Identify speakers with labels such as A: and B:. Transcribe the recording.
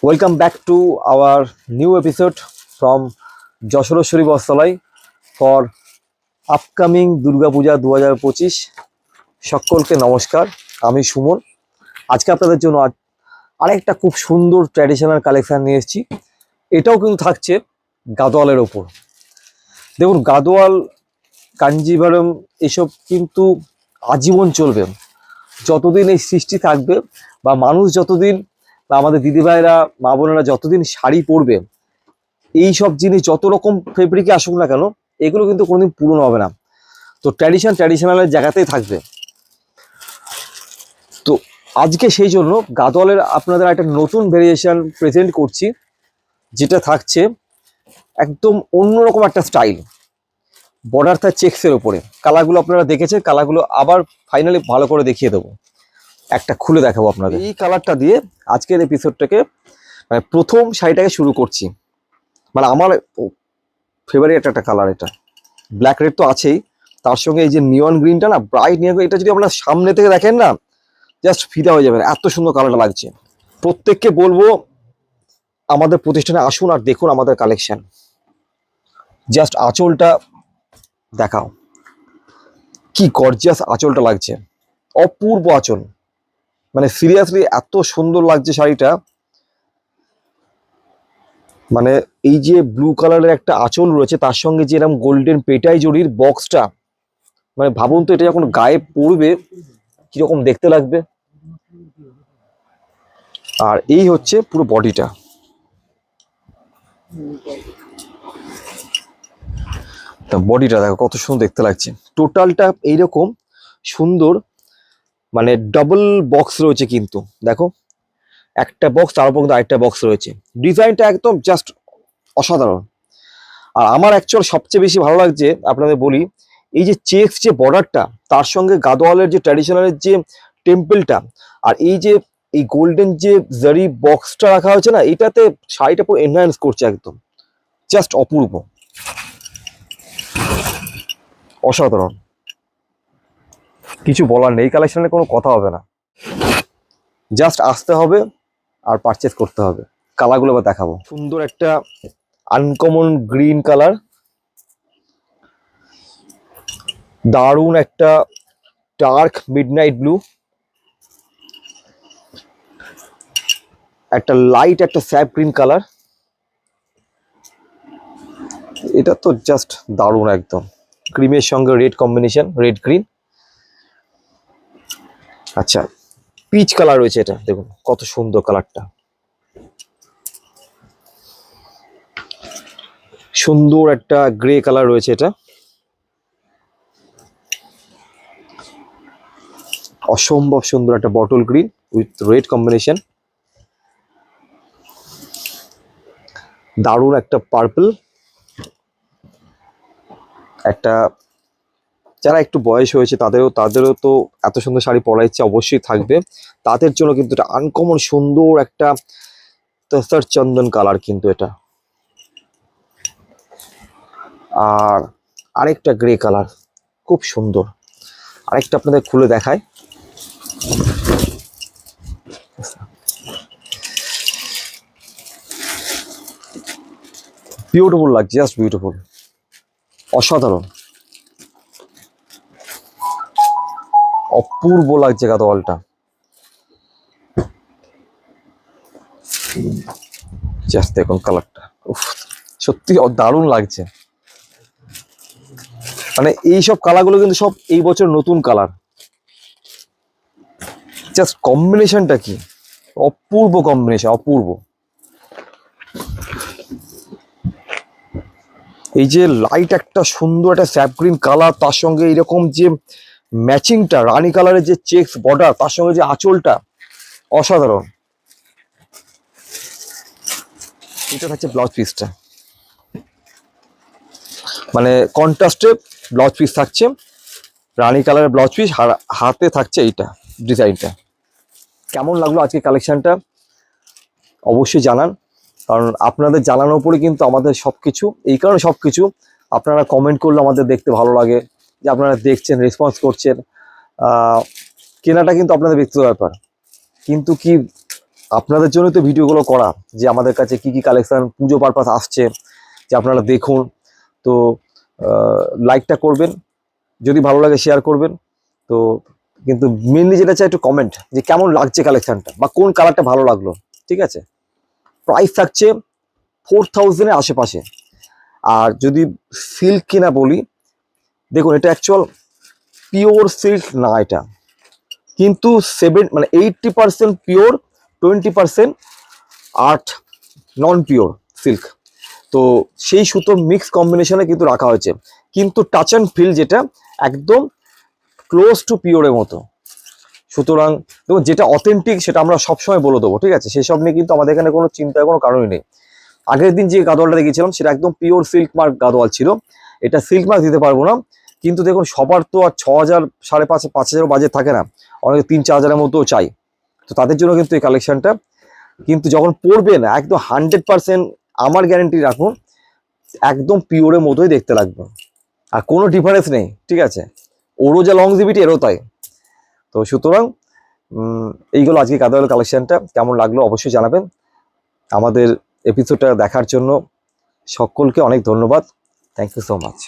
A: Welcome back to our new episode from Jeshoreshwari Bastralaya for upcoming Durga পূজা 2025। সকলকে নমস্কার, আমি সুমন। আজকে আপনাদের জন্য আরেকটা খুব সুন্দর ট্র্যাডিশনাল কালেকশন নিয়ে এসেছি। এটাও কিন্তু থাকছে গাদোয়ালের ওপর। দেখুন, গাদোয়াল, কাঞ্জিভারম এসব কিন্তু আজীবন চলবে। যতদিন এই সৃষ্টি থাকবে বা মানুষ যতদিন বা আমাদের দিদিভাইরা মা বোনেরা যতদিন শাড়ি পরবে, এই সব জিনিস যত রকম ফেব্রিকে আসুক না কেন, এগুলো কিন্তু কোনোদিন পুরনো হবে না। তো ট্র্যাডিশনালের জায়গাতেই থাকবে। তো আজকে সেই জন্য গাদোয়ালের আপনাদের একটা নতুন ভেরিয়েশন প্রেজেন্ট করছি, যেটা থাকছে একদম অন্যরকম একটা স্টাইল। বর্ডার তার চেক্সের ওপরে। কালারগুলো আপনারা দেখেছেন, কালারগুলো আবার ফাইনালি ভালো করে দেখিয়ে দেবো। একটা খুলে দেখাবো আপনাদের। এই কালারটা দিয়ে আজকের এপিসোডটাকে মানে প্রথম শাড়িটাকে শুরু করছি। মানে আমার ফেভারিট একটা কালার এটা। ব্ল্যাক রেড তো আছেই, তার সঙ্গে এই যে নিয়ন গ্রিনটা না, ব্রাইট নিয়ন, এটা যদি আপনারা সামনে থেকে দেখেন না, জাস্ট ফিদা হয়ে যাবেন, এত সুন্দর কালারটা লাগছে। প্রত্যেককে বলবো আমাদের প্রতিষ্ঠানে আসুন আর দেখুন আমাদের কালেকশন। জাস্ট আঁচলটা দেখাও, কি গর্জিয়াস আঁচলটা লাগছে, অপূর্ব আঁচল। মানে সিরিয়াসলি এত সুন্দর লাগছে শাড়িটা। মানে এই যে ব্লু কালারের একটা আঁচল রয়েছে, তার সঙ্গে যে এরকম গোল্ডেন পেটাই জড়ির বক্সটা, মানে ভাবুন তো এটা যখন গায়ে পড়বে কিরকম দেখতে লাগবে। আর এই হচ্ছে পুরো বডিটা। বডিটা দেখো কত সুন্দর দেখতে লাগছে। টোটালটা এইরকম সুন্দর, মানে ডাবল বক্স রয়েছে কিন্তু দেখো, একটা বক্স তার উপর কিন্তু আরেকটা বক্স রয়েছে। ডিজাইনটা একদম জাস্ট অসাধারণ। আর আমার অ্যাকচুয়াল সবচেয়ে বেশি ভালো লাগছে আপনাদের বলি, এই যে চেক্স যে বর্ডারটা, তার সঙ্গে গাদোয়ালের যে ট্র্যাডিশনালের যে টেম্পলটা, আর এই যে এই গোল্ডেন যে জারি বক্সটা রাখা হয়েছে না, এটাতে শাড়িটা পুরো এনহ্যান্স করছে একদম, জাস্ট অপূর্ব, অসাধারণ। কিছু বলার নেই, কালেকশনের কোনো কথা হবে না, জাস্ট আসতে হবে আর পারচেস করতে হবে। কালারগুলো এবার দেখাবো। সুন্দর একটা আনকমন গ্রিন কালার, দারুণ একটা ডার্ক মিডনাইট ব্লু, একটা লাইট একটা স্যাপ গ্রিন কালার। এটা তো জাস্ট দারুণ একদম। ক্রিমের সঙ্গে রেড কম্বিনেশন, রেড গ্রিন। আচ্ছা, পিচ কালার রয়েছে, এটা দেখুন কত সুন্দর কালারটা। সুন্দর একটা গ্রে কালার রয়েছে, এটা অসম্ভব সুন্দর একটা bottle green with red combination. দারুণ একটা পার্পল। একটা যারা একটু বয়স হয়েছে তাদেরও তো এত সুন্দর শাড়ি পরার ইচ্ছে অবশ্যই থাকবে। তাদের জন্য কিন্তু এটা আনকমন সুন্দর একটা তসর চন্দন কালার কিন্তু এটা। আর আরেকটা গ্রে কালার খুব সুন্দর, আরেকটা আপনাদের খুলে দেখায়। বিউটিফুল লাগছে, জাস্ট বিউটিফুল, অসাধারণ, অপূর্ব লাগছে গাদোয়ালটা। জাস্ট দেখুন কালারটা, উফ, সত্যি দারুণ লাগছে। মানে এইসব কালারগুলো কিন্তু সব এই বছর নতুন কালার। জাস্ট কম্বিনেশনটা কি অপূর্ব কম্বিনেশন, অপূর্ব। এই যে লাইট একটা সুন্দর একটা স্যাপ গ্রিন কালার, তার সঙ্গে এরকম যে ম্যাচিংটা রানী কালারের যে চেক্স বর্ডার, তার সঙ্গে যে আঁচলটা, অসাধারণ। এটা হচ্ছে ব্লাউজ পিসটা, মানে কন্ট্রাস্টে ব্লাউজ পিস থাকছে, রানী কালারের ব্লাউজ পিস, হাতে থাকছে এইটা ডিজাইনটা। কেমন লাগলো আজকে কালেকশনটা অবশ্যই জানান, কারণ আপনাদের জানানোর পরে কিন্তু আমাদের সবকিছু, এই কারণে সবকিছু আপনারা কমেন্ট করলে আমাদের দেখতে ভালো লাগে, যে আপনারা দেখছেন, রেসপন্স করছেন। কেনাটা কিন্তু আপনাদের ব্যক্তিগত ব্যাপার, কিন্তু কি আপনাদের জন্য তো ভিডিওগুলো করা, যে আমাদের কাছে কি কি কালেকশন পুজো পারপাস আসছে, যে আপনারা দেখুন। তো লাইকটা করবেন, যদি ভালো লাগে শেয়ার করবেন। তো কিন্তু মেনলি যেটা চাই একটু কমেন্ট, যে কেমন লাগছে কালেকশনটা বা কোন কালারটা ভালো লাগলো। ঠিক আছে, প্রাইস থাকছে 4000-এর আশেপাশে। আর যদি সিল্ক কিনা বলি, দেখুন এটা অ্যাকচুয়াল পিওর সিল্ক না, এটা কিন্তু 80% পিওর, 20% আর্ট নন পিওর সিল্ক। তো সেই সুতো মিক্স কম্বিনেশনে কিন্তু রাখা হয়েছে, কিন্তু টাচ অ্যান্ড ফিল যেটা একদম ক্লোজ টু পিওরের মতো। সুতরাং দেখুন, যেটা অথেন্টিক সেটা আমরা সবসময় বলে দেবো, ঠিক আছে, সেসব নিয়ে কিন্তু আমাদের এখানে কোনো চিন্তার কোনো কারণই নেই। আগের দিন যে গাদোয়ালটা দেখেছিলাম সেটা একদম পিওর সিল্ক মার্ক গাদোয়াল ছিল, এটা সিল্ক মার্ক দিতে পারবো না। কিন্তু দেখুন, সবার তো আর 6000, 5,500, 5,000 বাজেট থাকে না, অনেকে 3-4 হাজারের মতো চাই। তো তাদের জন্য কিন্তু এই কালেকশনটা, কিন্তু যখন পরবেন একদম 100% আমার গ্যারেন্টি রাখুন, একদম পিওরের মতোই দেখতে লাগবে, আর কোনো ডিফারেন্স নেই। ঠিক আছে, ওরও যা লংজিভিটি এরও তাই। তো সুতরাং এইগুলো আজকে গাদোয়াল কালেকশনটা কেমন লাগলো অবশ্যই জানাবেন। আমাদের এপিসোডটা দেখার জন্য সকলকে অনেক ধন্যবাদ। Thank you so much.